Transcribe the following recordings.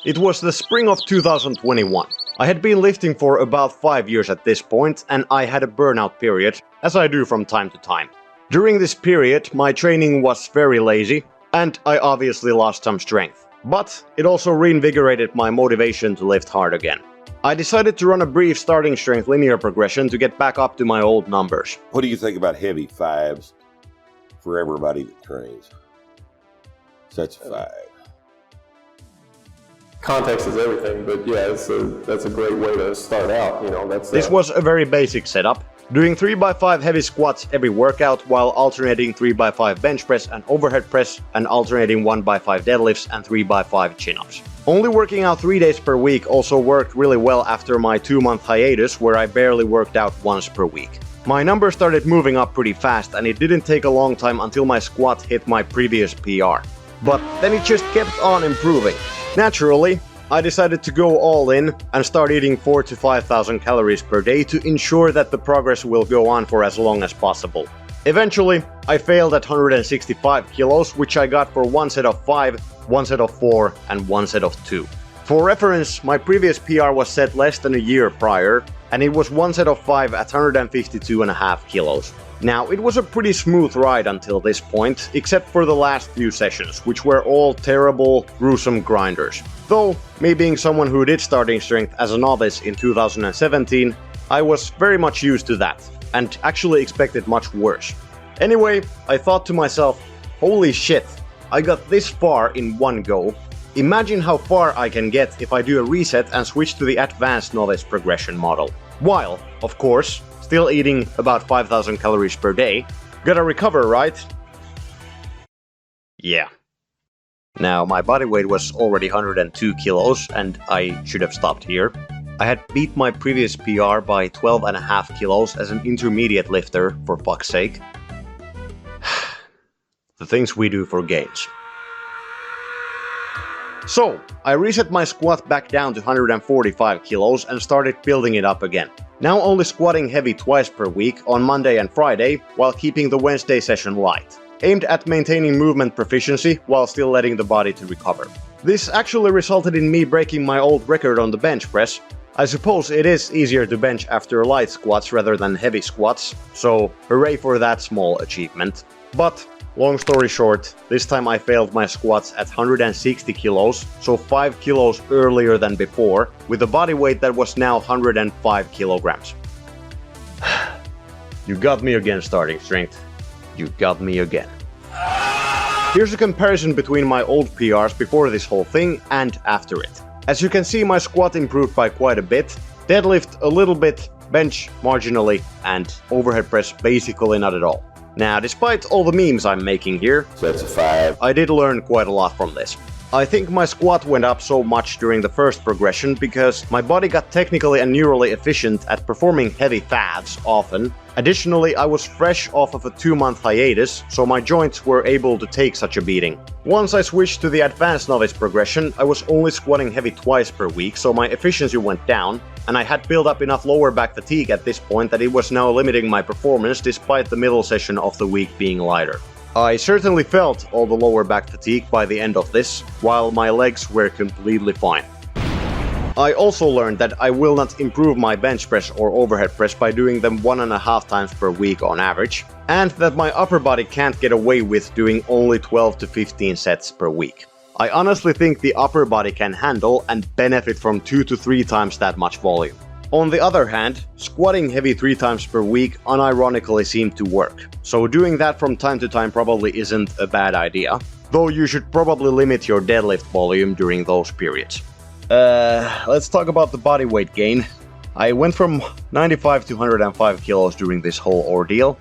It was the spring of 2021. I had been lifting for about 5 years at this point, and I had a burnout period, as I do from time to time. During this period, my training was very lazy, and I obviously lost some strength. But it also reinvigorated my motivation to lift hard again. I decided to run a brief starting strength linear progression to get back up to my old numbers. What do you think about heavy fives for everybody that trains? Such a five. Context is everything, but yeah, that's a great way to start out. This was a very basic setup, doing 3x5 heavy squats every workout while alternating 3x5 bench press and overhead press, and alternating 1x5 deadlifts and 3x5 chin-ups. Only working out 3 days per week also worked really well after my 2-month hiatus, where I barely worked out once per week. My numbers started moving up pretty fast, and it didn't take a long time until my squat hit my previous PR. But then it just kept on improving. Naturally, I decided to go all in and start eating 4,000 to 5,000 calories per day to ensure that the progress will go on for as long as possible. Eventually, I failed at 165 kilos, which I got for 1 set of 5, 1 set of 4, and 1 set of 2. For reference, my previous PR was set less than a year prior, and it was 1 set of 5 at 152.5 kilos. Now, it was a pretty smooth ride until this point, except for the last few sessions, which were all terrible, gruesome grinders. Though, me being someone who did starting strength as a novice in 2017, I was very much used to that, and actually expected much worse. Anyway, I thought to myself, holy shit, I got this far in one go. Imagine how far I can get if I do a reset and switch to the advanced novice progression model. While, of course, still eating about 5,000 calories per day. Gotta recover, right? Yeah. Now, my body weight was already 102 kilos, and I should have stopped here. I had beat my previous PR by 12.5 kilos as an intermediate lifter, for fuck's sake. The things we do for gains. So, I reset my squat back down to 145 kilos and started building it up again. Now only squatting heavy twice per week on Monday and Friday, while keeping the Wednesday session light, aimed at maintaining movement proficiency while still letting the body to recover. This actually resulted in me breaking my old record on the bench press. I suppose it is easier to bench after light squats rather than heavy squats, so hooray for that small achievement. But long story short, this time I failed my squats at 160 kilos, so 5 kilos earlier than before, with a body weight that was now 105 kilograms. You got me again, starting strength. You got me again. Here's a comparison between my old PRs before this whole thing and after it. As you can see, my squat improved by quite a bit, deadlift a little bit, bench marginally, and overhead press basically not at all. Now, despite all the memes I'm making here, That's a five. I did learn quite a lot from this. I think my squat went up so much during the first progression because my body got technically and neurally efficient at performing heavy fads often. Additionally, I was fresh off of a 2-month hiatus, so my joints were able to take such a beating. Once I switched to the advanced novice progression, I was only squatting heavy twice per week, so my efficiency went down, and I had built up enough lower back fatigue at this point that it was now limiting my performance despite the middle session of the week being lighter. I certainly felt all the lower back fatigue by the end of this, while my legs were completely fine. I also learned that I will not improve my bench press or overhead press by doing them 1.5 times per week on average, and that my upper body can't get away with doing only 12 to 15 sets per week. I honestly think the upper body can handle and benefit from 2 to 3 times that much volume. On the other hand, squatting heavy 3 times per week unironically seemed to work, so doing that from time to time probably isn't a bad idea, though you should probably limit your deadlift volume during those periods. Let's talk about the body weight gain. I went from 95 to 105 kilos during this whole ordeal.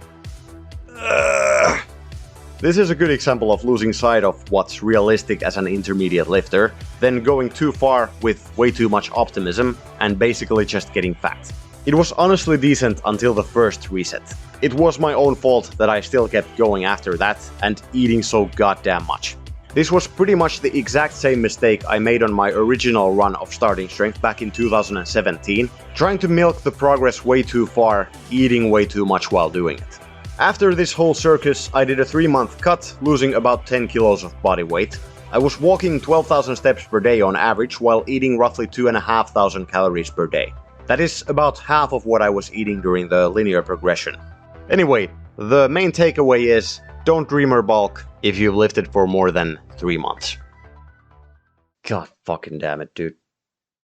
This is a good example of losing sight of what's realistic as an intermediate lifter, then going too far with way too much optimism, and basically just getting fat. It was honestly decent until the first reset. It was my own fault that I still kept going after that, and eating so goddamn much. This was pretty much the exact same mistake I made on my original run of starting strength back in 2017, trying to milk the progress way too far, eating way too much while doing it. After this whole circus, I did a 3-month cut, losing about 10 kilos of body weight. I was walking 12,000 steps per day on average while eating roughly 2,500 calories per day. That is about half of what I was eating during the linear progression. Anyway, the main takeaway is, don't dream or bulk if you've lifted for more than 3 months. God fucking damn it, dude.